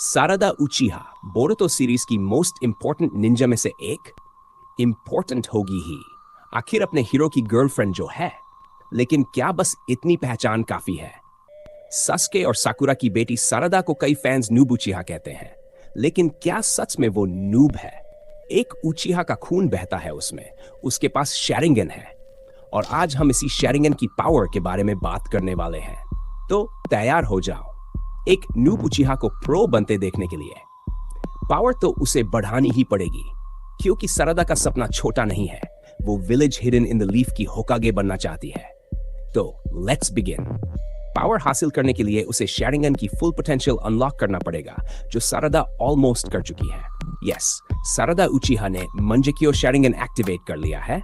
सारादा उचिहा Boruto series की most important Ninja में से एक। इंपॉर्टेंट होगी ही, आखिर अपने हीरो की गर्लफ्रेंड जो है। लेकिन क्या बस इतनी पहचान काफी है? सास्के और साकुरा की बेटी सारादा को कई फैंस नूब उचिहा कहते हैं, लेकिन क्या सच में वो नूब है? एक उचिहा का खून बहता है उसमें, उसके पास शैरिंगन है, और आज हम इसी शैरिंगन की पावर के बारे में बात करने वाले हैं। तो तैयार हो जाओ एक नूब उचिहा को प्रो बनते देखने के लिए। पावर तो उसे बढ़ानी ही पड़ेगी, क्योंकि सारादा का सपना छोटा नहीं है। वो village hidden in the leaf की होकागे बनना चाहती है। तो लेट्स बिगिन। पावर हासिल करने के लिए उसे शैरिंगन की फुल पोटेंशियल अनलॉक करना पड़ेगा, जो सारादा ऑलमोस्ट कर चुकी है। यस, सारादा उचिहा ने मंजेक्यो शैरिंगन एक्टिवेट कर लिया है।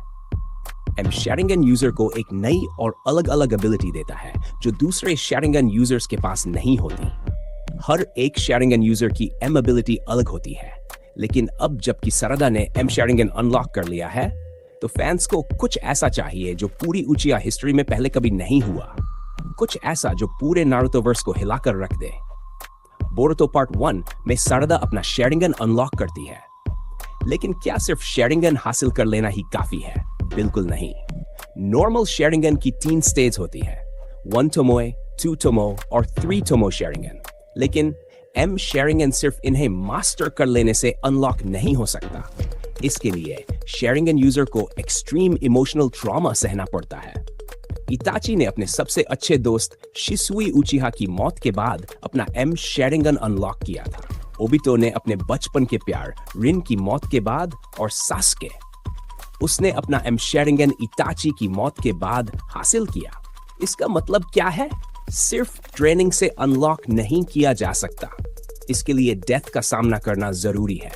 एम शैरिंगन यूजर को एक नई और अलग अलग एबिलिटी देता है, जो दूसरे शैरिंगन यूजर्स के पास नहीं होती। हर एक शैरिंगन यूजर की एम एबिलिटी अलग होती है, लेकिन अब जबकि सारादा ने एम शैरिंगन अनलॉक कर लिया है, तो फैंस को कुछ ऐसा चाहिए जो पूरी उचिहा हिस्ट्री में पहले कभी नहीं हुआ। कुछ ऐसा जो पूरे नारुतोवर्स को हिलाकर रख दे। बोरुतो पार्ट 1 में सारादा अपना शैरिंगन अनलॉक करती है, लेकिन क्या सिर्फ शैरिंगन हासिल कर लेना ही काफी है? बिल्कुल नहीं। नॉर्मल शैरिंगन की 3 स्टेज होती है, 1 टोमोए, 2 टोमो और 3 टोमो शैरिंगन। लेकिन एम शैरिंगन सिर्फ इन्हें मास्टर कर लेने से अनलॉक नहीं हो सकता। इसके लिए शैरिंगन यूजर को एक्सट्रीम इमोशनल ट्रॉमा सहना पड़ता है। इताची ने अपने सबसे अच्छे दोस्त शिसुई उचिहा की मौत के बाद अपना एम शैरिंगन अनलॉक किया था। ओबितो ने अपने बचपन के प्यार रिन की मौत के बाद, और सास्के उसने अपना एम शैरिंगन इताची की मौत के बाद हासिल किया। इसका मतलब क्या है? सिर्फ ट्रेनिंग से अनलॉक नहीं किया जा सकता, इसके लिए डेथ का सामना करना जरूरी है।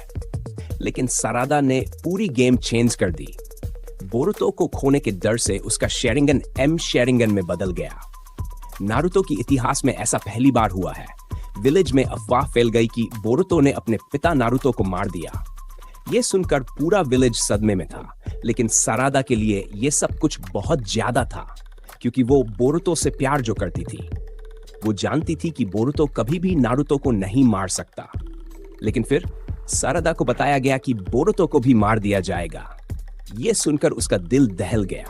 लेकिन सारादा ने पूरी गेम चेंज कर दी। बोरुतो को खोने के डर से उसका शैरिंगन एम शैरिंगन में बदल गया। नारुतो की इतिहास में ऐसा पहली बार हुआ है। विलेज में अफवाह फैल गई कि बोरुतो ने अपने पिता नारुतो को मार दिया। यह सुनकर पूरा विलेज सदमे में था, लेकिन सारादा के लिए यह सब कुछ बहुत ज्यादा था, क्योंकि वो बोरुतो से प्यार जो करती थी। वो जानती थी कि बोरुतो कभी भी नारुतो को नहीं मार सकता। लेकिन फिर सारादा को बताया गया कि बोरुतो को भी मार दिया जाएगा। यह सुनकर उसका दिल दहल गया।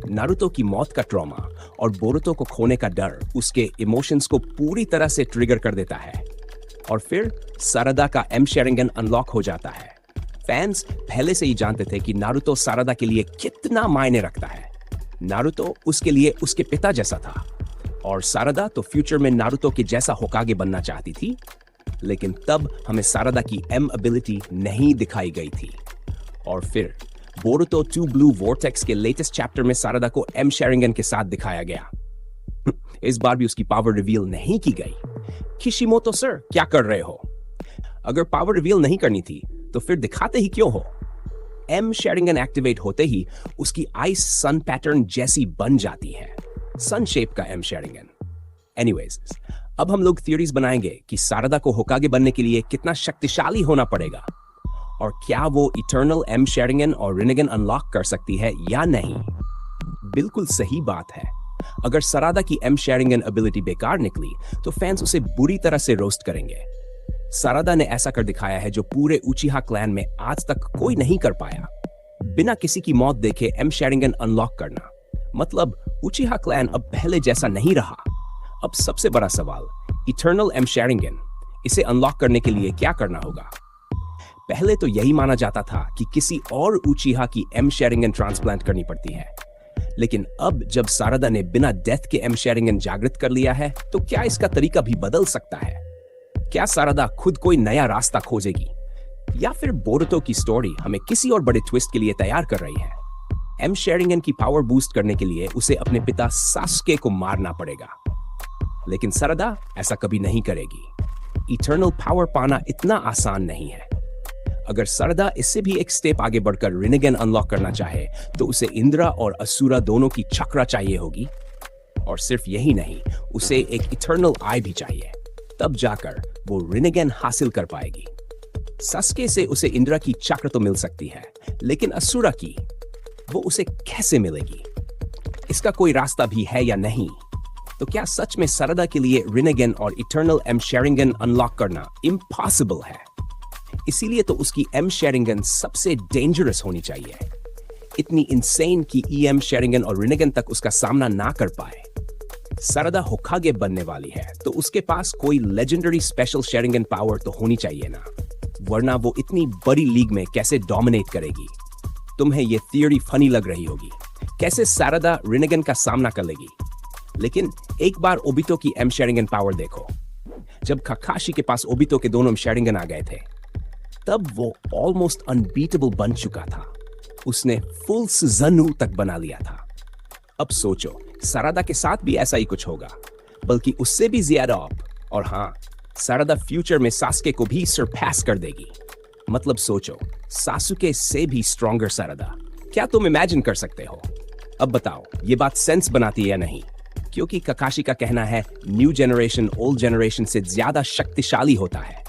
नारुतो की मौत का ट्रॉमा और बोरुतो को खोने का डर उसके इमोशंस को पूरी तरह से ट्रिगर कर देता है, और फिर सारादा का एम शैरिंगन अनलॉक हो जाता है। फैंस पहले से ही जानते थे कि नारुतो सारादा के लिए कितना मायने रखता है। नारुतो उसके लिए उसके पिता जैसा था, और सारादा तो फ्यूचर में नारुतो के जैसा होकागे बनना चाहती थी। लेकिन तब हमें सारादा की एम एबिलिटी नहीं दिखाई गई थी। और फिर बोरुतो 2 ब्लू वॉर्टेक्स के लेटेस्ट चैप्टर में सारादा को एम शैरिंगन के साथ दिखाया गया। इस बार भी उसकी पावर रिवील नहीं की गई। किशिमोतो सर, क्या कर रहे हो? अगर पावर रिवील नहीं करनी थी तो फिर दिखाते ही क्यों हो? एम शैरिंगन एक्टिवेट होते ही उसकी आइस सन पैटर्न जैसी बन जाती है, सन शेप का एम शैरिंगन। एनीवेज, अब हम लोग थ्योरीज बनाएंगे कि सारादा को होकागे बनने के लिए कितना शक्तिशाली होना पड़ेगा, और क्या वो इटर्नल एम शैरिंगन और रिनेगन अनलॉक कर सकती है या नहीं। बिल्कुल सही बात है। अगर सारादा की एम शैरिंगन एबिलिटी बेकार निकली तो फैंस उसे बुरी तरह से रोस्ट करेंगे। सारादा ने ऐसा कर दिखाया है जो पूरे उचिहा क्लैन में आज तक कोई नहीं कर पाया। बिना किसी की मौत देखे एम शैरिंगन अनलॉक करना, मतलब उचिहा क्लैन अब पहले जैसा नहीं रहा। अब सबसे बड़ा सवाल, इटर्नल एम शैरिंगन, इसे अनलॉक करने के लिए क्या करना होगा? पहले तो यही माना जाता था कि किसी और उचिहा की एम शैरिंगन ट्रांसप्लांट करनी पड़ती है। लेकिन अब जब सारादा ने बिना डेथ के एम शैरिंगन जागृत कर लिया है, तो क्या इसका तरीका भी बदल सकता है? क्या सारादा खुद कोई नया रास्ता खोजेगी, या फिर बोरुतो की स्टोरी हमें किसी और बड़े ट्विस्ट के लिए तैयार कर रही है? एम शैरिंगन की पावर बूस्ट करने के लिए उसे अपने पिता सास्के को मारना पड़ेगा, लेकिन सारादा ऐसा कभी नहीं करेगी। इटर्नल पावर पाना इतना आसान नहीं है। अगर सारादा इससे भी एक स्टेप आगे बढ़कर रिनेगन अनलॉक करना चाहे, तो उसे इंद्रा और असुरा दोनों की चक्रा चाहिए होगी। और सिर्फ यही नहीं, उसे एक इटर्नल आई भी चाहिए। तब जाकर वो रिनेगन हासिल कर पाएगी। सास्के से उसे इंद्रा की चक्र तो मिल सकती है, लेकिन असुरा की वो उसे कैसे मिलेगी? इसका कोई रास्ता भी है या नहीं? तो क्या सच में सरदा के लिए रिनेगन और इटर्नल एम शेरिंगन अनलॉक करना इम्पॉसिबल है? इसीलिए तो उसकी एम शेरिंगन सबसे डेंजरस होनी चाहिए, इतनी इंसेन कि ईएम शेरिंगन और रिनेगन तक उसका सामना ना कर पाए। सरदा होकागे बनने वाली है तो उसके पास कोई लेजेंडरी स्पेशल शेरिंगन पावर तो होनी चाहिए ना, वरना वो इतनी बड़ी लीग में कैसे डोमिनेट करेगी? तुम्हें ये थियरी फनी लग रही होगी, कैसे सरदा रिनेगन का सामना कर लेगी? लेकिन एक बार ओबितो की एम शेरिंगन पावर देखो। जब काकाशी के पास ओबितो के दोनों एम शेरिंगन आ गए थे, तब वो ऑलमोस्ट अनबीटेबल बन चुका था। उसने फुल सुज़ुनु तक बना लिया था। अब सोचो सरदा के साथ भी ऐसा ही कुछ होगा, बल्कि उससे भी ज्यादा अप। और हाँ, सरदा फ्यूचर में सास्के को भी सरपास कर देगी। मतलब सोचो, सासुके से भी स्ट्रॉन्गर सरदा। क्या तुम इमेजिन कर सकते हो? अब बताओ, ये बात सेंस बनाती है या नहीं? क्योंकि काकाशी का कहना है न्यू जनरेशन ओल्ड जनरेशन से ज्यादा शक्तिशाली होता है।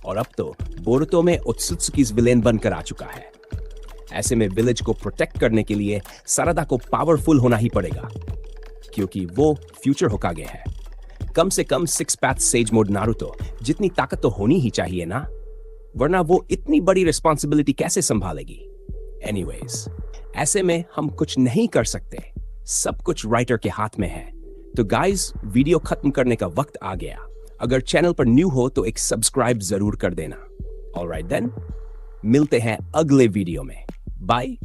और अब तो बोरुतो में ओत्सुत्सुकी विलेन बनकर आ चुका है। ऐसे में विलेज को प्रोटेक्ट करने के लिए सरदा को पावरफुल होना ही पड़ेगा, क्योंकि वो फ्यूचर होकागे है। कम से कम 6 पैथ सेज मोड नारुतो जितनी ताकत तो होनी ही चाहिए ना, वरना वो इतनी बड़ी रिस्पॉन्सिबिलिटी कैसे संभालेगी? एनीवेज, ऐसे में हम कुछ नहीं कर सकते, सब कुछ राइटर के हाथ में है। तो गाइस, वीडियो खत्म करने का वक्त आ गया। अगर चैनल पर न्यू हो तो एक सब्सक्राइब जरूर कर देना। ऑलराइट देन, मिलते हैं अगले वीडियो में। बाय।